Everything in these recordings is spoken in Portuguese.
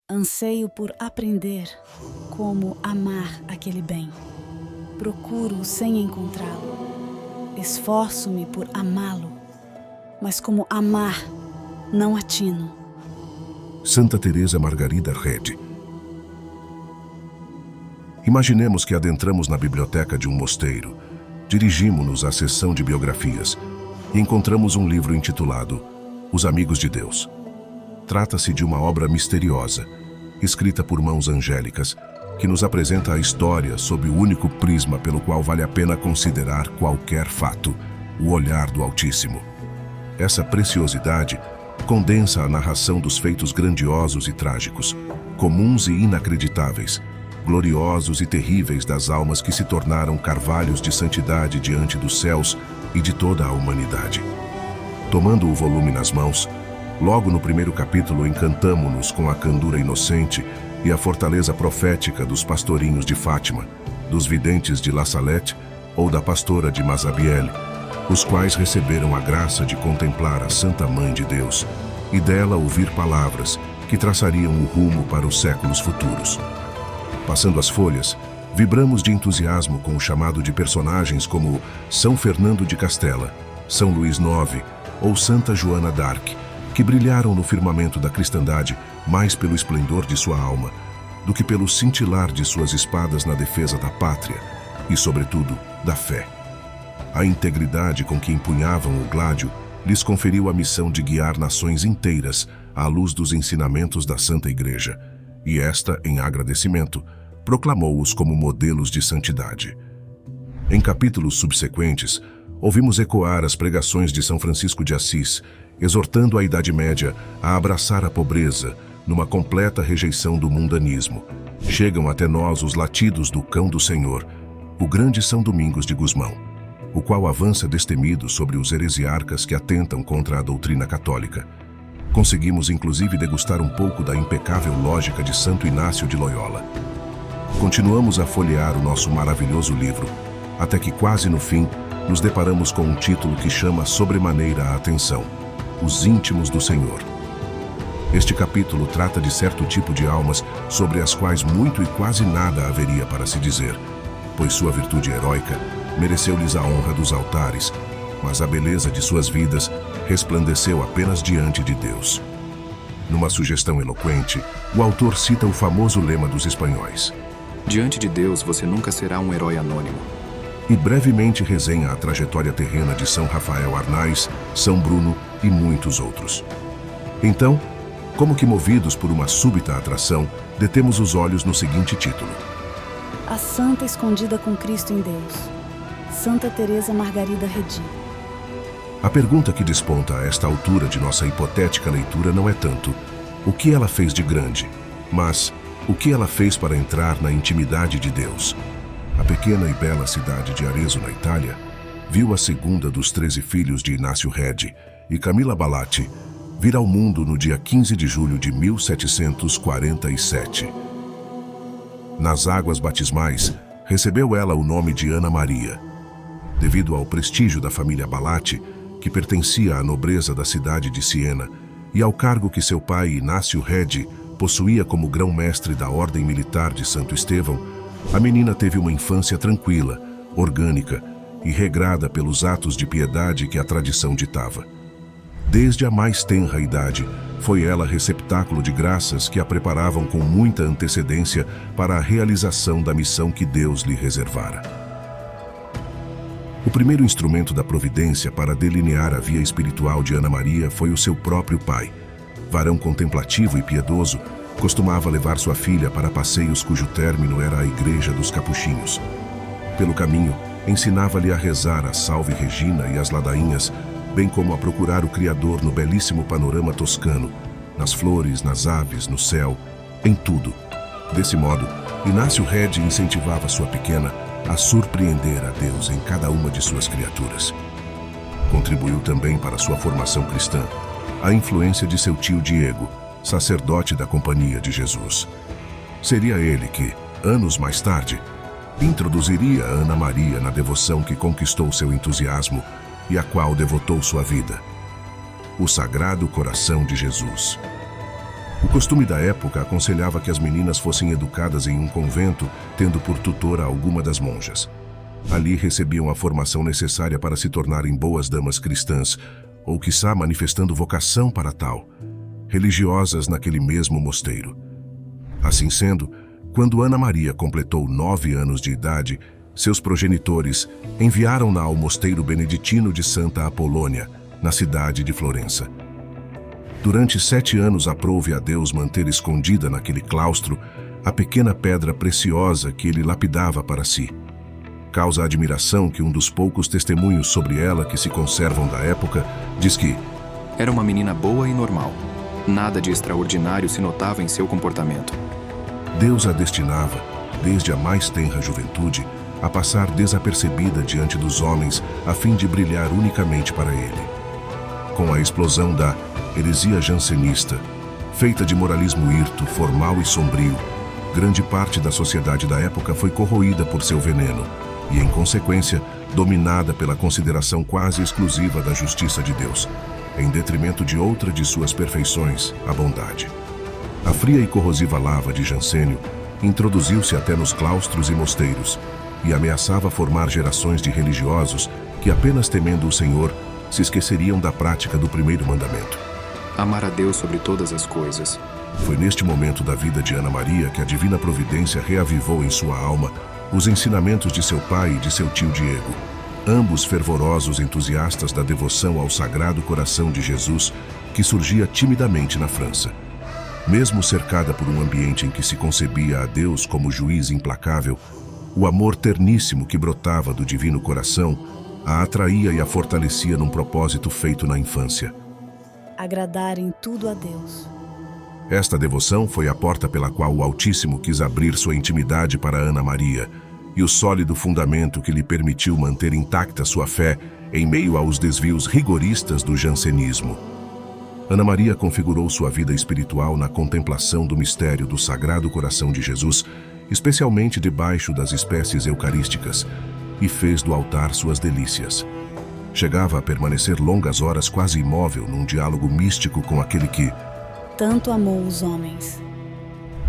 Anseio por aprender como amar aquele bem. Procuro sem encontrá-lo. Esforço-me por amá-lo, mas como amar, não atino. Santa Teresa Margarida Redi. Imaginemos que adentramos na biblioteca de um mosteiro, dirigimos-nos à seção de biografias e encontramos um livro intitulado Os Amigos de Deus. Trata-se de uma obra misteriosa, escrita por mãos angélicas, que nos apresenta a história sob o único prisma pelo qual vale a pena considerar qualquer fato, o olhar do Altíssimo. Essa preciosidade condensa a narração dos feitos grandiosos e trágicos, comuns e inacreditáveis, gloriosos e terríveis das almas que se tornaram carvalhos de santidade diante dos céus e de toda a humanidade. Tomando o volume nas mãos, logo no primeiro capítulo encantamo-nos com a candura inocente e a fortaleza profética dos pastorinhos de Fátima, dos videntes de La Salette ou da pastora de Mazabielle, os quais receberam a graça de contemplar a Santa Mãe de Deus e dela ouvir palavras que traçariam o rumo para os séculos futuros. Passando as folhas, vibramos de entusiasmo com o chamado de personagens como São Fernando de Castela, São Luís IX ou Santa Joana d'Arc, que brilharam no firmamento da cristandade mais pelo esplendor de sua alma do que pelo cintilar de suas espadas na defesa da pátria e, sobretudo, da fé. A integridade com que empunhavam o gládio lhes conferiu a missão de guiar nações inteiras à luz dos ensinamentos da Santa Igreja, e esta, em agradecimento, proclamou-os como modelos de santidade. Em capítulos subsequentes, ouvimos ecoar as pregações de São Francisco de Assis, exortando a Idade Média a abraçar a pobreza, numa completa rejeição do mundanismo. Chegam até nós os latidos do Cão do Senhor, o grande São Domingos de Gusmão, o qual avança destemido sobre os heresiarcas que atentam contra a doutrina católica. Conseguimos inclusive degustar um pouco da impecável lógica de Santo Inácio de Loyola. Continuamos a folhear o nosso maravilhoso livro, até que quase no fim nos deparamos com um título que chama sobremaneira a atenção: Os Íntimos do Senhor. Este capítulo trata de certo tipo de almas sobre as quais muito e quase nada haveria para se dizer, pois sua virtude heróica mereceu-lhes a honra dos altares, mas a beleza de suas vidas resplandeceu apenas diante de Deus. Numa sugestão eloquente, o autor cita o famoso lema dos espanhóis: Diante de Deus você nunca será um herói anônimo. E brevemente resenha a trajetória terrena de São Rafael Arnaiz, São Bruno e muitos outros. Então, como que movidos por uma súbita atração, detemos os olhos no seguinte título: A Santa Escondida com Cristo em Deus, Santa Teresa Margarida Redi. A pergunta que desponta a esta altura de nossa hipotética leitura não é tanto o que ela fez de grande, mas o que ela fez para entrar na intimidade de Deus. A pequena e bela cidade de Arezzo, na Itália, viu a segunda dos 13 filhos de Inácio Redi e Camilla Balatti vir ao mundo no dia 15 de julho de 1747. Nas águas batismais, recebeu ela o nome de Ana Maria. Devido ao prestígio da família Balatti, que pertencia à nobreza da cidade de Siena, e ao cargo que seu pai, Inácio Redi, possuía como grão-mestre da Ordem Militar de Santo Estevão, a menina teve uma infância tranquila, orgânica e regrada pelos atos de piedade que a tradição ditava. Desde a mais tenra idade, foi ela receptáculo de graças que a preparavam com muita antecedência para a realização da missão que Deus lhe reservara. O primeiro instrumento da providência para delinear a via espiritual de Ana Maria foi o seu próprio pai. Varão contemplativo e piedoso, costumava levar sua filha para passeios cujo término era a igreja dos capuchinhos. Pelo caminho, ensinava-lhe a rezar a Salve Regina e as ladainhas, bem como a procurar o Criador no belíssimo panorama toscano, nas flores, nas aves, no céu, em tudo. Desse modo, Inácio Redi incentivava sua pequena a surpreender a Deus em cada uma de suas criaturas. Contribuiu também para sua formação cristã a influência de seu tio Diego, sacerdote da Companhia de Jesus. Seria ele que, anos mais tarde, introduziria a Ana Maria na devoção que conquistou seu entusiasmo e a qual devotou sua vida: o Sagrado Coração de Jesus. O costume da época aconselhava que as meninas fossem educadas em um convento, tendo por tutora alguma das monjas. Ali recebiam a formação necessária para se tornarem boas damas cristãs, ou quiçá manifestando vocação para tal, religiosas naquele mesmo mosteiro. Assim sendo, quando Ana Maria completou 9 anos de idade, seus progenitores enviaram-na ao mosteiro beneditino de Santa Apolônia, na cidade de Florença. Durante 7 anos aprouve a Deus manter escondida naquele claustro a pequena pedra preciosa que ele lapidava para si. Causa admiração que um dos poucos testemunhos sobre ela que se conservam da época diz que era uma menina boa e normal. Nada de extraordinário se notava em seu comportamento. Deus a destinava, desde a mais tenra juventude, a passar desapercebida diante dos homens a fim de brilhar unicamente para ele. Com a explosão da heresia jansenista, feita de moralismo hirto, formal e sombrio, grande parte da sociedade da época foi corroída por seu veneno e, em consequência, dominada pela consideração quase exclusiva da justiça de Deus, em detrimento de outra de suas perfeições, a bondade. A fria e corrosiva lava de Jansênio introduziu-se até nos claustros e mosteiros e ameaçava formar gerações de religiosos que, apenas temendo o Senhor, se esqueceriam da prática do primeiro mandamento. Amar a Deus sobre todas as coisas. Foi neste momento da vida de Ana Maria que a divina providência reavivou em sua alma os ensinamentos de seu pai e de seu tio Diego, ambos fervorosos entusiastas da devoção ao Sagrado Coração de Jesus, que surgia timidamente na França. Mesmo cercada por um ambiente em que se concebia a Deus como juiz implacável, o amor terníssimo que brotava do Divino Coração a atraía e a fortalecia num propósito feito na infância: agradar em tudo a Deus. Esta devoção foi a porta pela qual o Altíssimo quis abrir sua intimidade para Ana Maria e o sólido fundamento que lhe permitiu manter intacta sua fé em meio aos desvios rigoristas do jansenismo. Ana Maria configurou sua vida espiritual na contemplação do mistério do Sagrado Coração de Jesus, especialmente debaixo das espécies eucarísticas, e fez do altar suas delícias. Chegava a permanecer longas horas quase imóvel num diálogo místico com aquele que tanto amou os homens.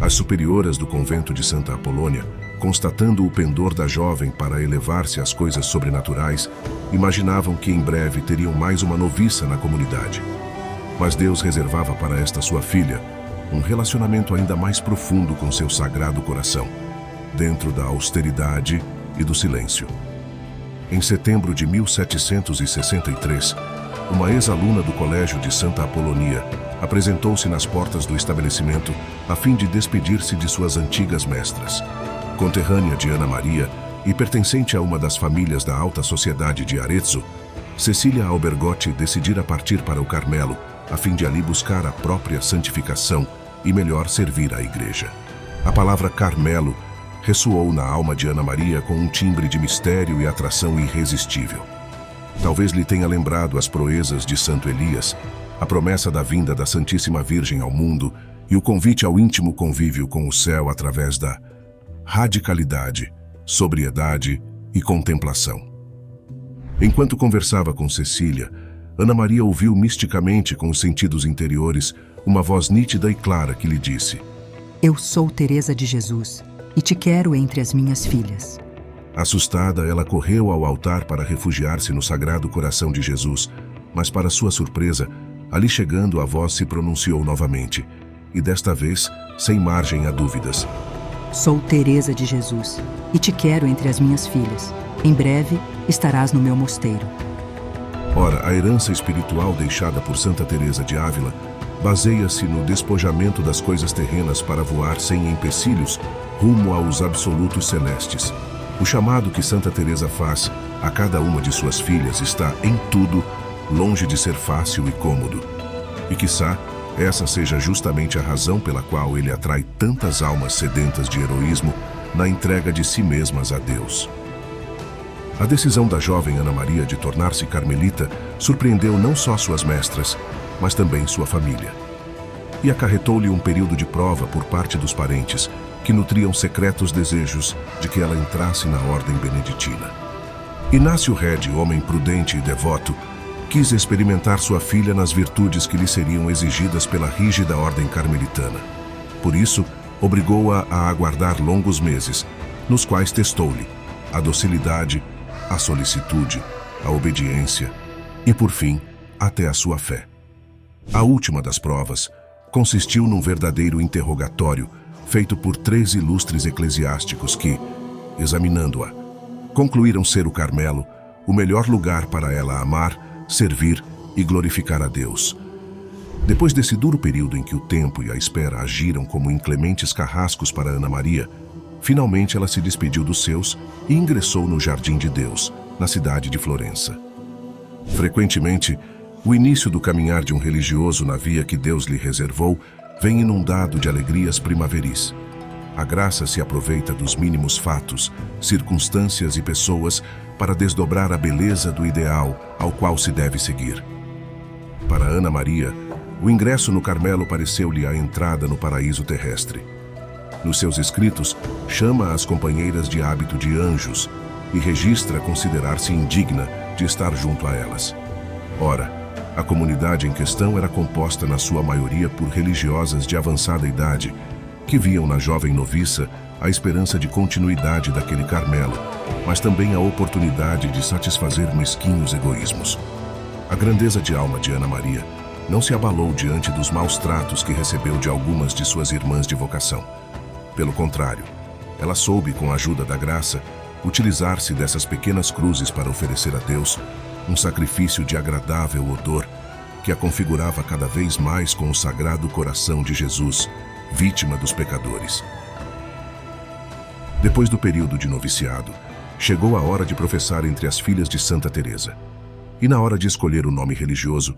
As superioras do convento de Santa Apolônia, constatando o pendor da jovem para elevar-se às coisas sobrenaturais, imaginavam que em breve teriam mais uma noviça na comunidade. Mas Deus reservava para esta sua filha um relacionamento ainda mais profundo com seu Sagrado Coração, dentro da austeridade e do silêncio. Em setembro de 1763, uma ex-aluna do Colégio de Santa Apolonia apresentou-se nas portas do estabelecimento a fim de despedir-se de suas antigas mestras. Conterrânea de Ana Maria e pertencente a uma das famílias da alta sociedade de Arezzo, Cecília Albergotti decidira partir para o Carmelo, a fim de ali buscar a própria santificação e melhor servir à Igreja. A palavra Carmelo ressoou na alma de Ana Maria com um timbre de mistério e atração irresistível. Talvez lhe tenha lembrado as proezas de Santo Elias, a promessa da vinda da Santíssima Virgem ao mundo e o convite ao íntimo convívio com o céu através da radicalidade, sobriedade e contemplação. Enquanto conversava com Cecília, Ana Maria ouviu misticamente com os sentidos interiores uma voz nítida e clara que lhe disse: Eu sou Teresa de Jesus e te quero entre as minhas filhas. Assustada, ela correu ao altar para refugiar-se no Sagrado Coração de Jesus, mas para sua surpresa, ali chegando a voz se pronunciou novamente, e desta vez sem margem a dúvidas: Sou Teresa de Jesus e te quero entre as minhas filhas. Em breve estarás no meu mosteiro. Ora, a herança espiritual deixada por Santa Teresa de Ávila baseia-se no despojamento das coisas terrenas para voar sem empecilhos rumo aos absolutos celestes. O chamado que Santa Teresa faz a cada uma de suas filhas está, em tudo, longe de ser fácil e cômodo. E quiçá essa seja justamente a razão pela qual ele atrai tantas almas sedentas de heroísmo na entrega de si mesmas a Deus. A decisão da jovem Ana Maria de tornar-se carmelita surpreendeu não só suas mestras, mas também sua família. E acarretou-lhe um período de prova por parte dos parentes, que nutriam secretos desejos de que ela entrasse na ordem beneditina. Inácio Redi, homem prudente e devoto, quis experimentar sua filha nas virtudes que lhe seriam exigidas pela rígida ordem carmelitana. Por isso, obrigou-a a aguardar longos meses, nos quais testou-lhe a docilidade, a solicitude, a obediência e, por fim, até a sua fé. A última das provas consistiu num verdadeiro interrogatório feito por 3 ilustres eclesiásticos que, examinando-a, concluíram ser o Carmelo o melhor lugar para ela amar, servir e glorificar a Deus. Depois desse duro período em que o tempo e a espera agiram como inclementes carrascos para Ana Maria, finalmente ela se despediu dos seus e ingressou no Jardim de Deus, na cidade de Florença. Frequentemente, o início do caminhar de um religioso na via que Deus lhe reservou vem inundado de alegrias primaveris. A graça se aproveita dos mínimos fatos, circunstâncias e pessoas para desdobrar a beleza do ideal ao qual se deve seguir. Para Ana Maria, o ingresso no Carmelo pareceu-lhe a entrada no paraíso terrestre. Nos seus escritos, chama as companheiras de hábito de anjos e registra considerar-se indigna de estar junto a elas. Ora, a comunidade em questão era composta na sua maioria por religiosas de avançada idade, que viam na jovem noviça a esperança de continuidade daquele Carmelo, mas também a oportunidade de satisfazer mesquinhos egoísmos. A grandeza de alma de Ana Maria não se abalou diante dos maus tratos que recebeu de algumas de suas irmãs de vocação. Pelo contrário, ela soube, com a ajuda da graça, utilizar-se dessas pequenas cruzes para oferecer a Deus um sacrifício de agradável odor que a configurava cada vez mais com o sagrado coração de Jesus, vítima dos pecadores. Depois do período de noviciado, chegou a hora de professar entre as filhas de Santa Teresa. E na hora de escolher o nome religioso,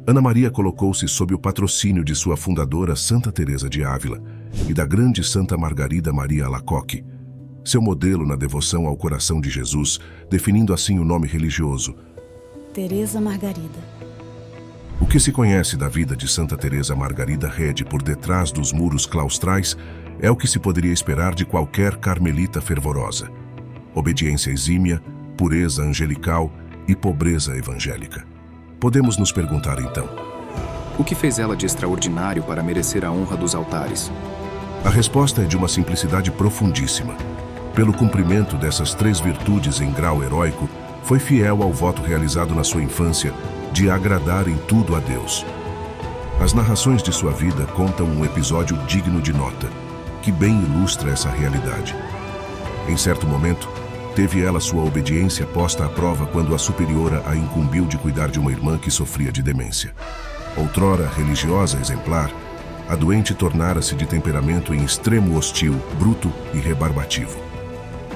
Ana Maria colocou-se sob o patrocínio de sua fundadora Santa Teresa de Ávila e da grande Santa Margarida Maria Alacoque, seu modelo na devoção ao coração de Jesus, definindo assim o nome religioso, Teresa Margarida. O que se conhece da vida de Santa Teresa Margarida Rede por detrás dos muros claustrais é o que se poderia esperar de qualquer carmelita fervorosa: obediência exímia, pureza angelical e pobreza evangélica. Podemos nos perguntar então: O que fez ela de extraordinário para merecer a honra dos altares? A resposta é de uma simplicidade profundíssima. Pelo cumprimento dessas 3 virtudes em grau heróico, foi fiel ao voto realizado na sua infância de agradar em tudo a Deus. As narrações de sua vida contam um episódio digno de nota, que bem ilustra essa realidade. Em certo momento, teve ela sua obediência posta à prova quando a superiora a incumbiu de cuidar de uma irmã que sofria de demência. Outrora religiosa exemplar, a doente tornara-se de temperamento em extremo hostil, bruto e rebarbativo.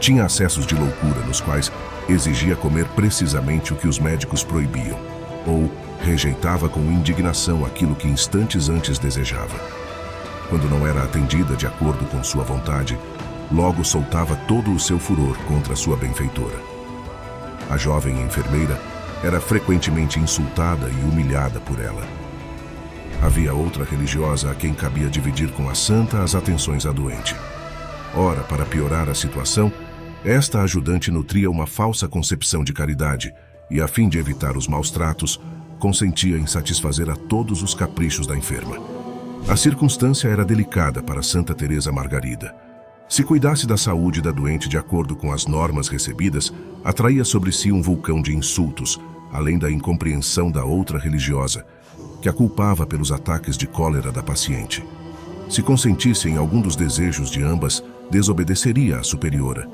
Tinha acessos de loucura nos quais exigia comer precisamente o que os médicos proibiam, ou rejeitava com indignação aquilo que instantes antes desejava. Quando não era atendida de acordo com sua vontade, logo soltava todo o seu furor contra sua benfeitora. A jovem enfermeira era frequentemente insultada e humilhada por ela. Havia outra religiosa a quem cabia dividir com a santa as atenções à doente. Ora, para piorar a situação, esta ajudante nutria uma falsa concepção de caridade e, a fim de evitar os maus tratos, consentia em satisfazer a todos os caprichos da enferma. A circunstância era delicada para Santa Teresa Margarida. Se cuidasse da saúde da doente de acordo com as normas recebidas, atraía sobre si um vulcão de insultos, além da incompreensão da outra religiosa, que a culpava pelos ataques de cólera da paciente. Se consentisse em algum dos desejos de ambas, desobedeceria à superiora.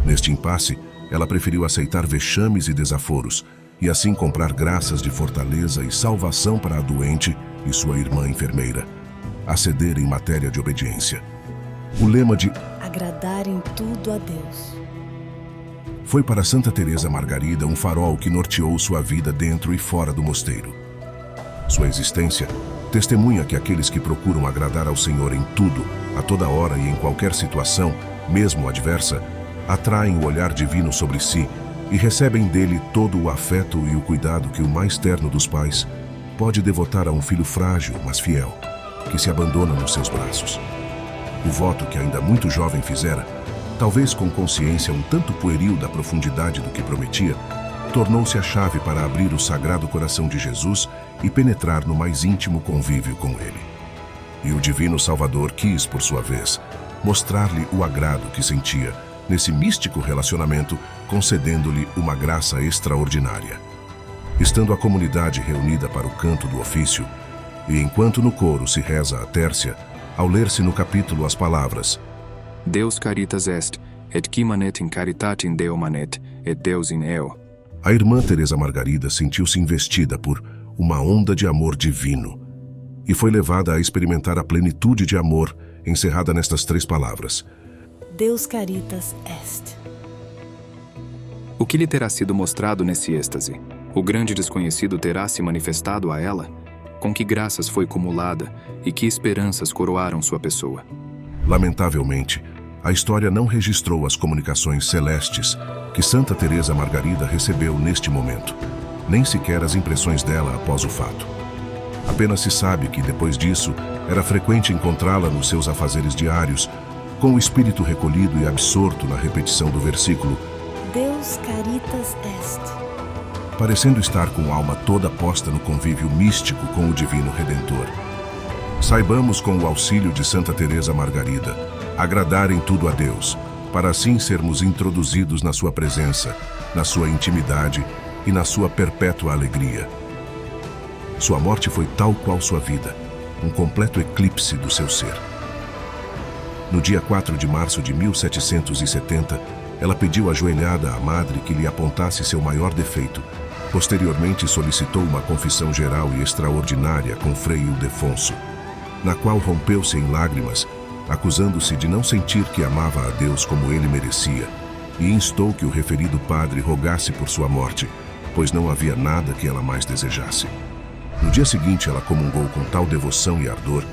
Neste impasse, ela preferiu aceitar vexames e desaforos, e assim comprar graças de fortaleza e salvação para a doente e sua irmã enfermeira, a ceder em matéria de obediência. O lema de agradar em tudo a Deus foi para Santa Teresa Margarida um farol que norteou sua vida dentro e fora do mosteiro. Sua existência testemunha que aqueles que procuram agradar ao Senhor em tudo, a toda hora e em qualquer situação, mesmo adversa, atraem o olhar divino sobre si e recebem dele todo o afeto e o cuidado que o mais terno dos pais pode devotar a um filho frágil, mas fiel, que se abandona nos seus braços. O voto que ainda muito jovem fizera, talvez com consciência um tanto pueril da profundidade do que prometia, tornou-se a chave para abrir o Sagrado Coração de Jesus e penetrar no mais íntimo convívio com ele. E o Divino Salvador quis, por sua vez, mostrar-lhe o agrado que sentia nesse místico relacionamento, concedendo-lhe uma graça extraordinária. Estando a comunidade reunida para o canto do ofício, e enquanto no coro se reza a tércia, ao ler-se no capítulo as palavras Deus caritas est, et qui manet in caritatem Deo manet, et Deus in eo. A irmã Teresa Margarida sentiu-se investida por uma onda de amor divino e foi levada a experimentar a plenitude de amor encerrada nestas 3 palavras: Deus caritas est. O que lhe terá sido mostrado nesse êxtase? O grande desconhecido terá se manifestado a ela? Com que graças foi cumulada e que esperanças coroaram sua pessoa? Lamentavelmente, a história não registrou as comunicações celestes que Santa Teresa Margarida recebeu neste momento, nem sequer as impressões dela após o fato. Apenas se sabe que, depois disso, era frequente encontrá-la nos seus afazeres diários, com o espírito recolhido e absorto na repetição do versículo Deus caritas est, parecendo estar com a alma toda posta no convívio místico com o Divino Redentor. Saibamos, com o auxílio de Santa Teresa Margarida, agradar em tudo a Deus, para assim sermos introduzidos na sua presença, na sua intimidade e na sua perpétua alegria. Sua morte foi tal qual sua vida, um completo eclipse do seu ser. No dia 4 de março de 1770, ela pediu ajoelhada à madre que lhe apontasse seu maior defeito. Posteriormente solicitou uma confissão geral e extraordinária com Frei Ildefonso, na qual rompeu-se em lágrimas, acusando-se de não sentir que amava a Deus como ele merecia, e instou que o referido padre rogasse por sua morte, pois não havia nada que ela mais desejasse. No dia seguinte, ela comungou com tal devoção e ardor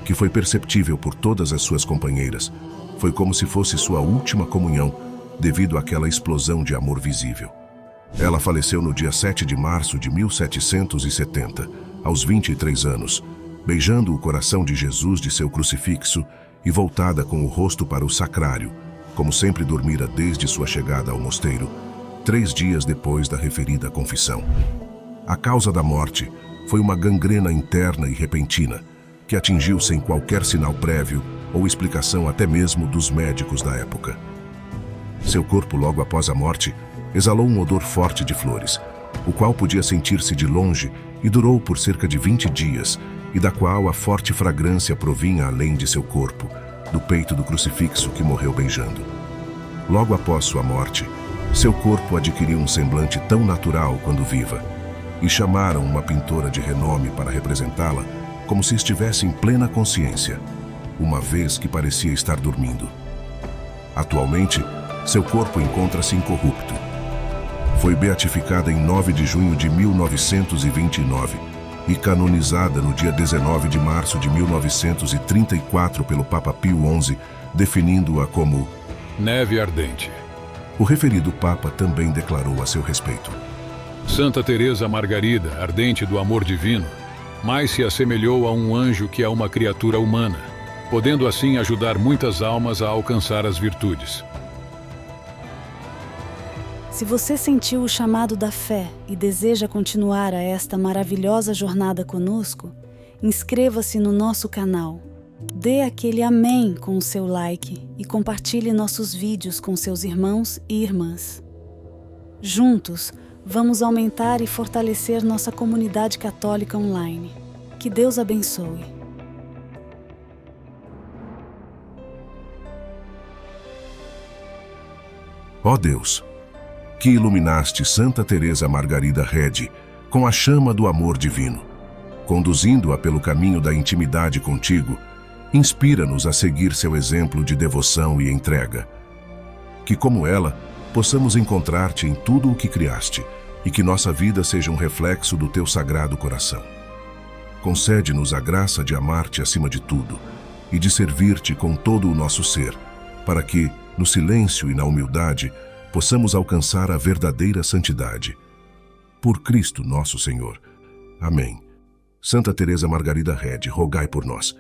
que foi perceptível por todas as suas companheiras. Foi como se fosse sua última comunhão, devido àquela explosão de amor visível. Ela faleceu no dia 7 de março de 1770, aos 23 anos, beijando o coração de Jesus de seu crucifixo e voltada com o rosto para o sacrário, como sempre dormira desde sua chegada ao mosteiro, 3 dias depois da referida confissão. A causa da morte foi uma gangrena interna e repentina, que atingiu sem qualquer sinal prévio ou explicação até mesmo dos médicos da época. Seu corpo, logo após a morte, exalou um odor forte de flores, o qual podia sentir-se de longe e durou por cerca de 20 dias, e da qual a forte fragrância provinha além de seu corpo, do peito do crucifixo que morreu beijando. Logo após sua morte, seu corpo adquiriu um semblante tão natural quando viva, e chamaram uma pintora de renome para representá-la como se estivesse em plena consciência, uma vez que parecia estar dormindo. Atualmente, seu corpo encontra-se incorrupto. Foi beatificada em 9 de junho de 1929 e canonizada no dia 19 de março de 1934 pelo Papa Pio XI, definindo-a como Neve ardente. O referido Papa também declarou a seu respeito: Santa Teresa Margarida, ardente do amor divino, mais se assemelhou a um anjo que a uma criatura humana, podendo assim ajudar muitas almas a alcançar as virtudes. Se você sentiu o chamado da fé e deseja continuar a esta maravilhosa jornada conosco, inscreva-se no nosso canal. Dê aquele amém com o seu like e compartilhe nossos vídeos com seus irmãos e irmãs. Juntos, vamos aumentar e fortalecer nossa comunidade católica online. Que Deus abençoe. Ó Deus, que iluminaste Santa Teresa Margarida Redi com a chama do amor divino, conduzindo-a pelo caminho da intimidade contigo, inspira-nos a seguir seu exemplo de devoção e entrega. Que, como ela, possamos encontrar-te em tudo o que criaste e que nossa vida seja um reflexo do teu sagrado coração. Concede-nos a graça de amar-te acima de tudo e de servir-te com todo o nosso ser, para que, no silêncio e na humildade, possamos alcançar a verdadeira santidade. Por Cristo nosso Senhor. Amém. Santa Teresa Margarida Redi, rogai por nós.